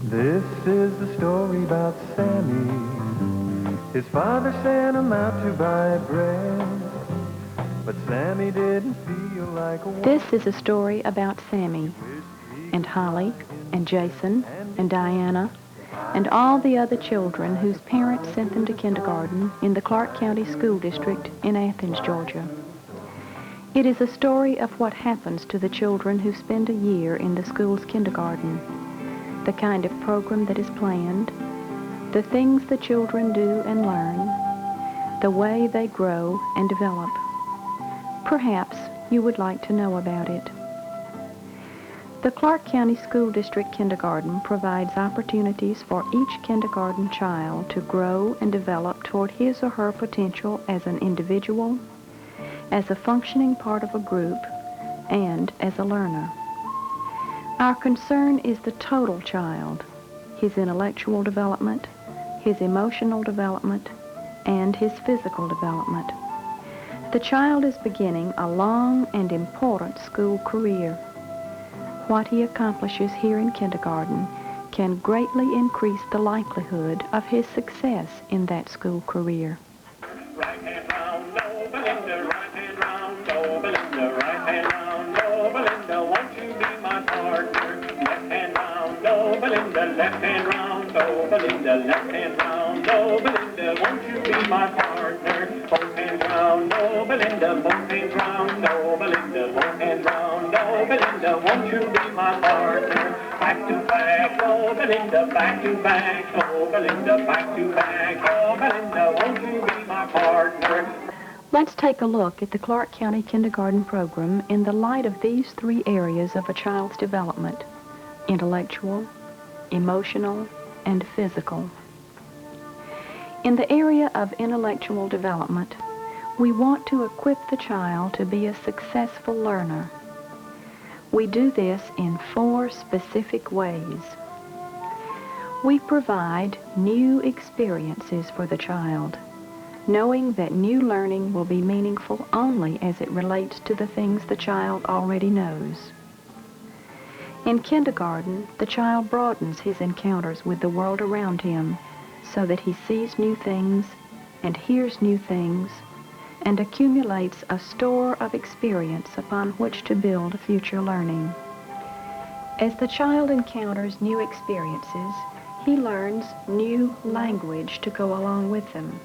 This is the story about Sammy. His father sent him out to buy bread, but Sammy didn't feel like a This is a story about Sammy and Holly and Jason and Diana and all the other children whose parents sent them to kindergarten in the Clarke County School District in Athens, Georgia. It is a story of what happens to the children who spend a year in the school's kindergarten, the kind of program that is planned, the things the children do and learn, the way they grow and develop. Perhaps you would like to know about it. The Clarke County School District Kindergarten provides opportunities for each kindergarten child to grow and develop toward his or her potential as an individual, as a functioning part of a group, and as a learner. Our concern is the total child, his intellectual development, his emotional development, and his physical development. The child is beginning a long and important school career. What he accomplishes here in kindergarten can greatly increase the likelihood of his success in that school career. Right hand round, no, Belinda, right hand round, no, Belinda, right hand round, no, Belinda, won't you be my partner? Left hand round, no, Belinda, left hand round, no, Belinda, left hand round, no, Belinda, won't you be my partner? Both hands round, no, Belinda, both hands round, no, Belinda, both hands round, no, Belinda, won't you be my partner? Back to back, oh, Belinda, back to back, oh, Belinda, back to back, oh, Belinda, won't you be my partner? Let's take a look at the Clarke County Kindergarten program in the light of these three areas of a child's development: intellectual, emotional, and physical. In the area of intellectual development, we want to equip the child to be a successful learner. We do this in 4 specific ways. We provide new experiences for the child, knowing that new learning will be meaningful only as it relates to the things the child already knows. In kindergarten, the child broadens his encounters with the world around him so that he sees new things and hears new things and accumulates a store of experience upon which to build future learning. As the child encounters new experiences, he learns new language to go along with them.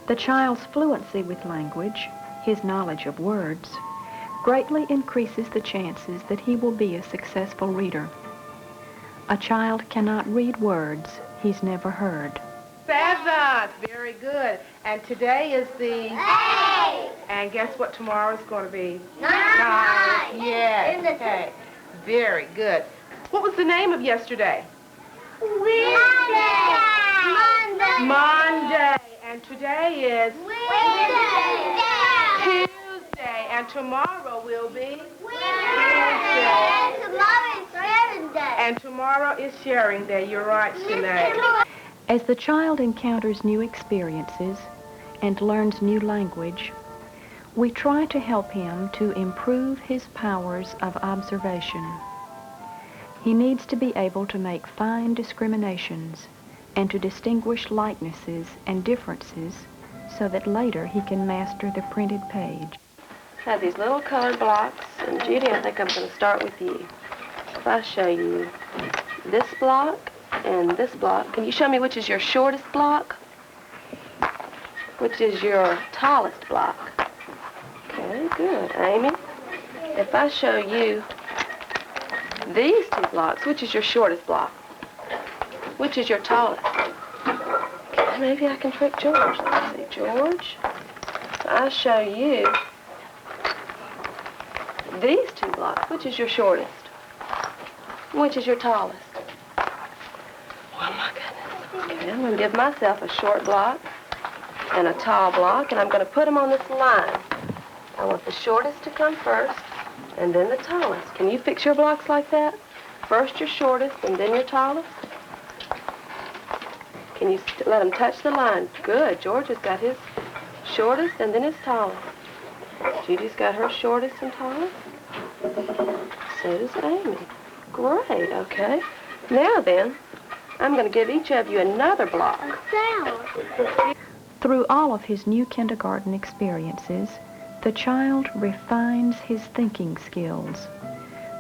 The child's fluency with language, his knowledge of words, greatly increases the chances that he will be a successful reader. A child cannot read words he's never heard. 7. Very good. And today is the... 8. And guess what tomorrow's going to be? 9. Yes. Okay. Very good. What was the name of yesterday? Monday. Monday. And today is... Wednesday. Tuesday. And tomorrow will be... Wednesday. Tomorrow is sharing day. And tomorrow is sharing day. You're right, Sinead. As the child encounters new experiences and learns new language, we try to help him to improve his powers of observation. He needs to be able to make fine discriminations and to distinguish likenesses and differences so that later he can master the printed page. I have these little colored blocks, and Judy, I think I'm going to start with you. If I show you this block and this block, can you show me which is your shortest block? Which is your tallest block? Okay, good. Amy, if I show you these 2 blocks, which is your shortest block? Which is your tallest? Okay, maybe I can trick George. Let's see, George. I show you these 2 blocks. Which is your shortest? Which is your tallest? Oh my goodness. Okay, I'm going to give myself a short block and a tall block, and I'm going to put them on this line. I want the shortest to come first, and then the tallest. Can you fix your blocks like that? First your shortest, and then your tallest? Can you let them touch the line? Good. George has got his shortest and then his tallest. Judy's got her shortest and tallest. So does Amy. Great, okay. Now then, I'm going to give each of you another block. Through all of his new kindergarten experiences, the child refines his thinking skills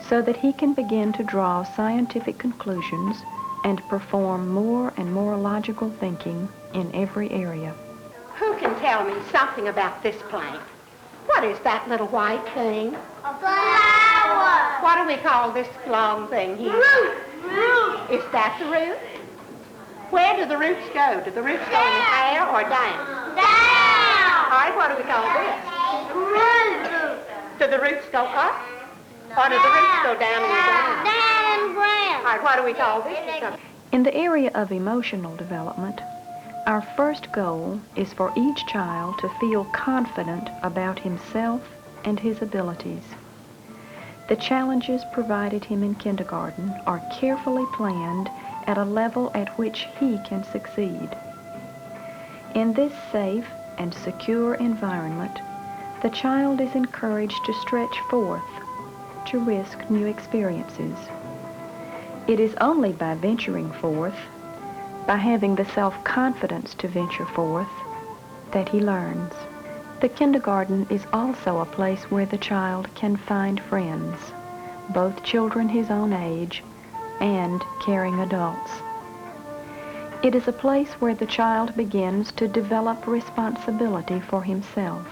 so that he can begin to draw scientific conclusions and perform more and more logical thinking in every area. Who can tell me something about this plant? What is that little white thing? A flower. What do we call this long thing here? Root. Root. Is that the root? Where do the roots go? Do the roots go in the air or down? Down. All right, what do we call this? Root. Do the roots go up? Or do the roots go down in the ground? Down and brown. All right, what do we call this? In the area of emotional development, our first goal is for each child to feel confident about himself and his abilities. The challenges provided him in kindergarten are carefully planned at a level at which he can succeed. In this safe and secure environment, the child is encouraged to stretch forth, to risk new experiences. It is only by venturing forth, by having the self-confidence to venture forth, that he learns. The kindergarten is also a place where the child can find friends, both children his own age and caring adults. It is a place where the child begins to develop responsibility for himself,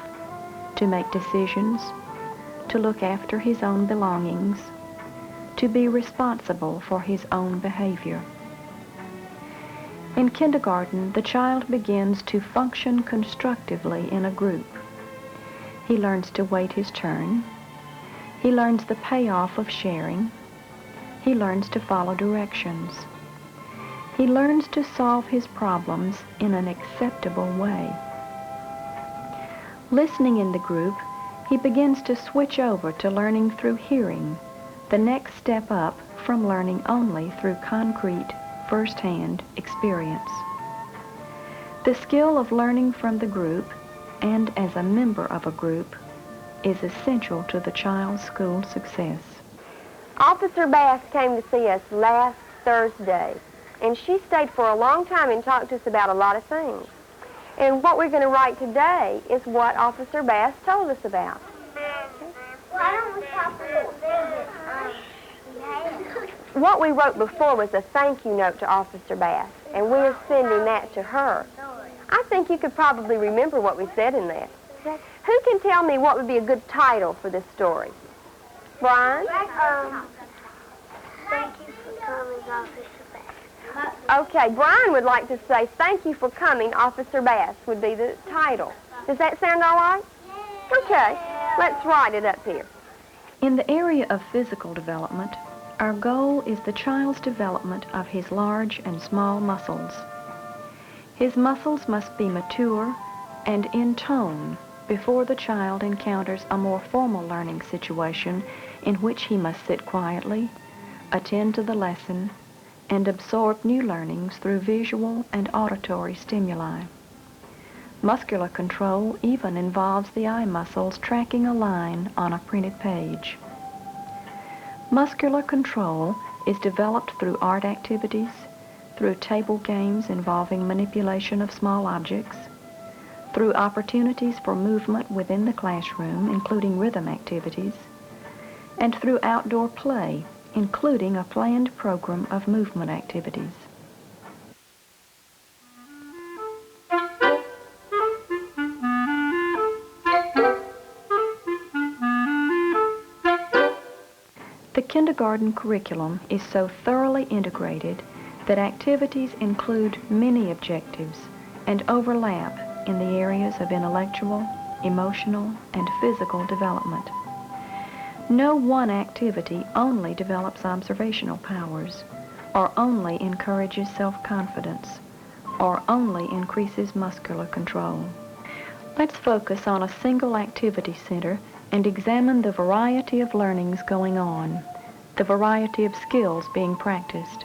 to make decisions, to look after his own belongings, to be responsible for his own behavior. In kindergarten, the child begins to function constructively in a group. He learns to wait his turn. He learns the payoff of sharing. He learns to follow directions. He learns to solve his problems in an acceptable way. Listening in the group, he begins to switch over to learning through hearing, the next step up from learning only through concrete, first-hand experience. The skill of learning from the group and as a member of a group is essential to the child's school success. Officer Bass came to see us last Thursday, and she stayed for a long time and talked to us about a lot of things. And what we're going to write today is what Officer Bass told us about. Why don't we talk a little bit? What we wrote before was a thank you note to Officer Bass, and we're sending that to her. I think you could probably remember what we said in that. Who can tell me what would be a good title for this story? Brian? Thank you for coming, Officer Bass. Okay, Brian would like to say, thank you for coming, Officer Bass, would be the title. Does that sound all right? Okay, let's write it up here. In the area of physical development, our goal is the child's development of his large and small muscles. His muscles must be mature and in tone before the child encounters a more formal learning situation in which he must sit quietly, attend to the lesson, and absorb new learnings through visual and auditory stimuli. Muscular control even involves the eye muscles tracking a line on a printed page. Muscular control is developed through art activities, through table games involving manipulation of small objects, through opportunities for movement within the classroom, including rhythm activities, and through outdoor play, including a planned program of movement activities. The kindergarten curriculum is so thoroughly integrated that activities include many objectives and overlap in the areas of intellectual, emotional, and physical development. No one activity only develops observational powers, or only encourages self-confidence, or only increases muscular control. Let's focus on a single activity center and examine the variety of learnings going on, the variety of skills being practiced.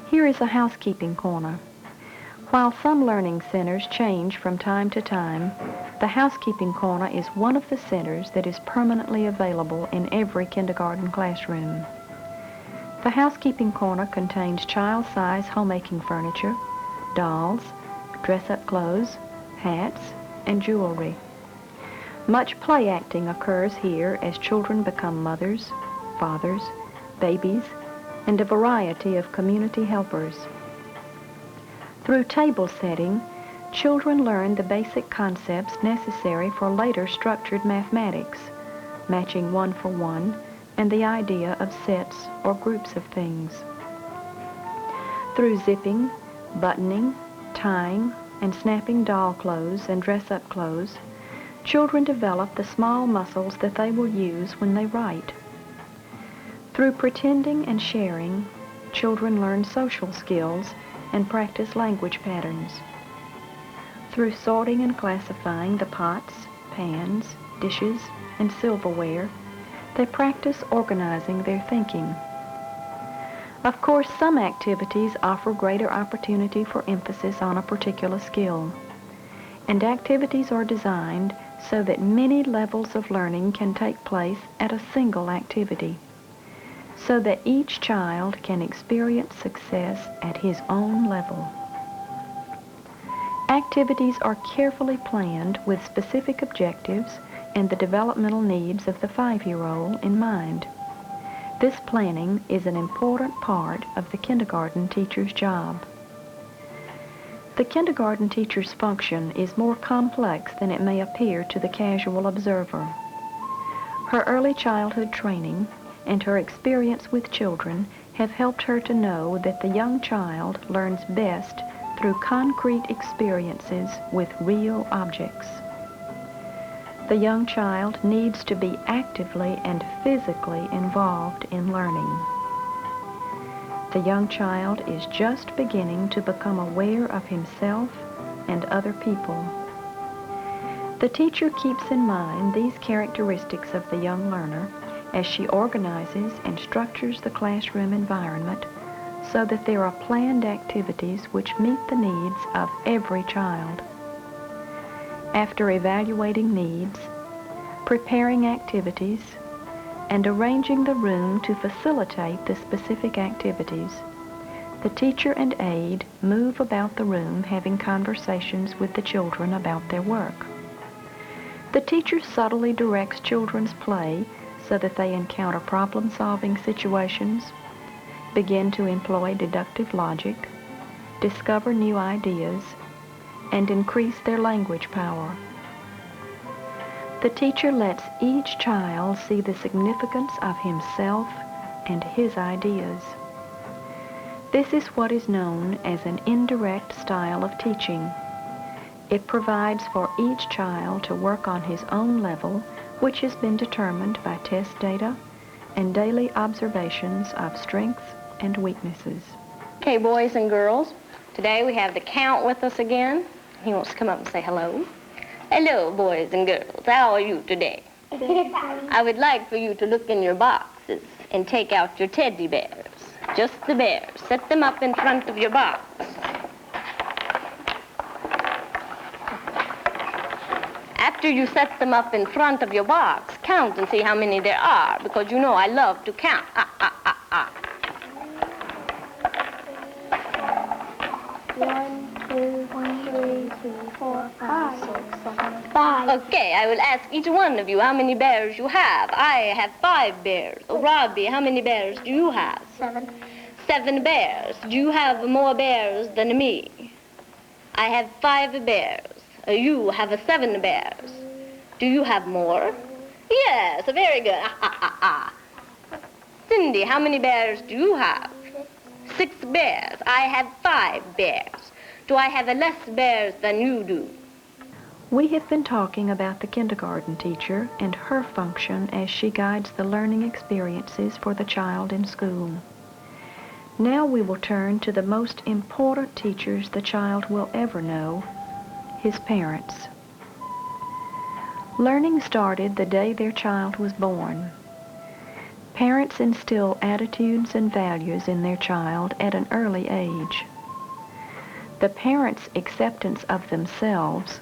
Here is a housekeeping corner. While some learning centers change from time to time, the housekeeping corner is one of the centers that is permanently available in every kindergarten classroom. The housekeeping corner contains child-size homemaking furniture, dolls, dress-up clothes, hats, and jewelry. Much play acting occurs here as children become mothers, fathers, babies, and a variety of community helpers. Through table setting, children learn the basic concepts necessary for later structured mathematics, matching one for one, and the idea of sets or groups of things. Through zipping, buttoning, tying, and snapping doll clothes and dress-up clothes, children develop the small muscles that they will use when they write. Through pretending and sharing, children learn social skills and practice language patterns. Through sorting and classifying the pots, pans, dishes, and silverware, they practice organizing their thinking. Of course, some activities offer greater opportunity for emphasis on a particular skill, and activities are designed so that many levels of learning can take place at a single activity, so that each child can experience success at his own level. Activities are carefully planned with specific objectives and the developmental needs of the 5-year-old in mind. This planning is an important part of the kindergarten teacher's job. The kindergarten teacher's function is more complex than it may appear to the casual observer. Her early childhood training and her experience with children have helped her to know that the young child learns best through concrete experiences with real objects. The young child needs to be actively and physically involved in learning. The young child is just beginning to become aware of himself and other people. The teacher keeps in mind these characteristics of the young learner as she organizes and structures the classroom environment so that there are planned activities which meet the needs of every child. After evaluating needs, preparing activities, and arranging the room to facilitate the specific activities, the teacher and aide move about the room having conversations with the children about their work. The teacher subtly directs children's play so that they encounter problem-solving situations, begin to employ deductive logic, discover new ideas, and increase their language power. The teacher lets each child see the significance of himself and his ideas. This is what is known as an indirect style of teaching. It provides for each child to work on his own level, which has been determined by test data and daily observations of strengths and weaknesses. Okay, boys and girls, today we have the count with us again. He wants to come up and say hello. Hello, boys and girls. How are you today? I would like for you to look in your boxes and take out your teddy bears. Just the bears. Set them up in front of your box. After you set them up in front of your box, count and see how many there are, because you know I love to count. 1, 2, 3, 4, 5, 6, 7, 5. Okay, I will ask each one of you how many bears you have. I have 5 bears. Oh, Robbie, how many bears do you have? 7. 7 bears. Do you have more bears than me? I have 5 bears. You have 7 bears. Do you have more? Yes, very good. Cindy, how many bears do you have? 6 bears. I have 5 bears. Do I have less bears than you do? We have been talking about the kindergarten teacher and her function as she guides the learning experiences for the child in school. Now we will turn to the most important teachers the child will ever know, his parents. Learning started the day their child was born. Parents instill attitudes and values in their child at an early age. The parents' acceptance of themselves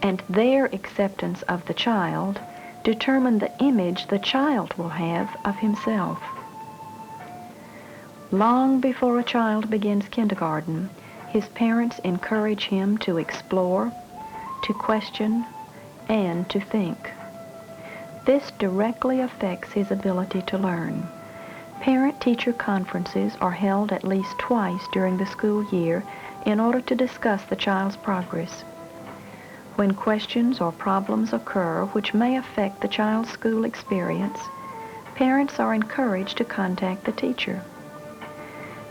and their acceptance of the child determine the image the child will have of himself. Long before a child begins kindergarten, his parents encourage him to explore, to question, and to think. This directly affects his ability to learn. Parent-teacher conferences are held at least twice during the school year in order to discuss the child's progress. When questions or problems occur which may affect the child's school experience, parents are encouraged to contact the teacher.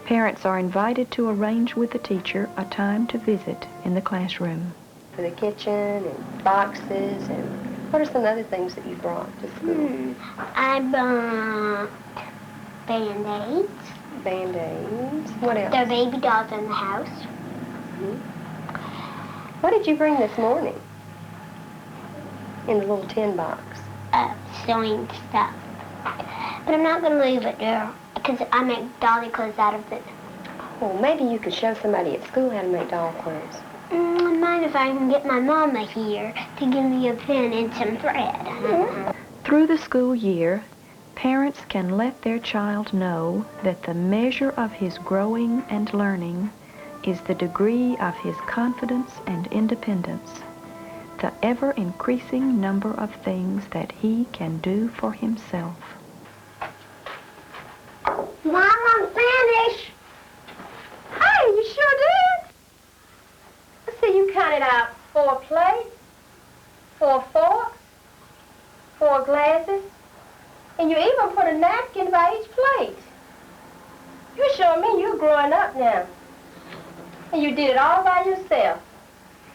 Parents are invited to arrange with the teacher a time to visit in the classroom. For the kitchen and boxes, and what are some other things that you brought to school? I brought Band-Aids. Band-Aids. What else? There are baby dolls in the house. What did you bring this morning in the little tin box? Sewing stuff. But I'm not going to leave it there because I make dolly clothes out of it. Well, maybe you could show somebody at school how to make doll clothes. I mind if I can get my mama here to give me a pin and some thread. Through the school year, parents can let their child know that the measure of his growing and learning is the degree of his confidence and independence, the ever-increasing number of things that he can do for himself. Mom, I'm finished. Hey, you sure did? I see you counted out 4 plates, 4 forks, 4 glasses, and you even put a napkin by each plate. You're showing me you're growing up now. And you did it all by yourself.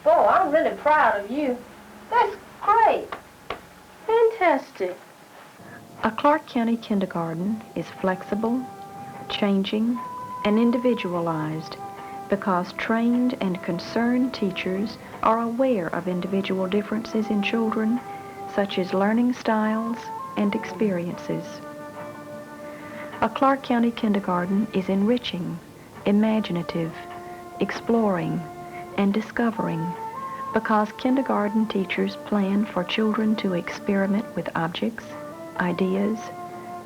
Boy, I'm really proud of you. That's great. Fantastic. A Clarke County kindergarten is flexible, changing, and individualized because trained and concerned teachers are aware of individual differences in children, such as learning styles and experiences. A Clarke County kindergarten is enriching, imaginative, exploring, and discovering because kindergarten teachers plan for children to experiment with objects, ideas,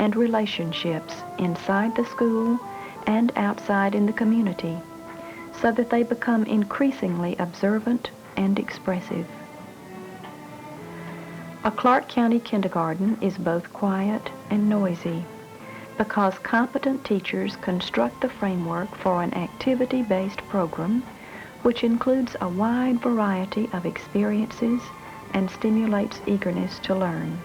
and relationships inside the school and outside in the community so that they become increasingly observant and expressive. A Clarke County kindergarten is both quiet and noisy because competent teachers construct the framework for an activity-based program which includes a wide variety of experiences and stimulates eagerness to learn.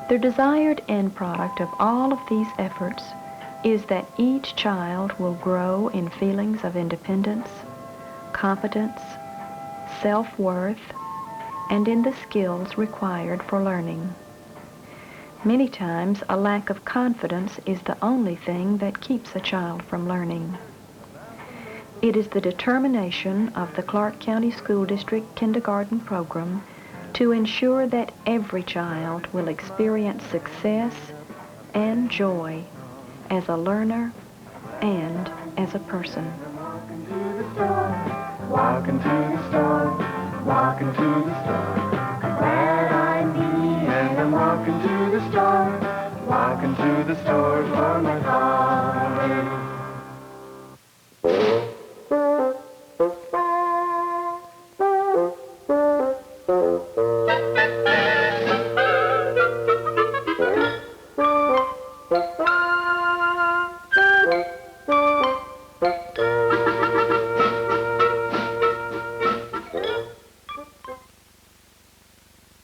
The desired end product of all of these efforts is that each child will grow in feelings of independence, competence, self-worth, and in the skills required for learning. Many times, a lack of confidence is the only thing that keeps a child from learning. It is the determination of the Clarke County School District kindergarten program to ensure that every child will experience success and joy as a learner and as a person. Walking to the store, walking to the store. Glad I'm me and I'm walking to the store, walking to the store for my father.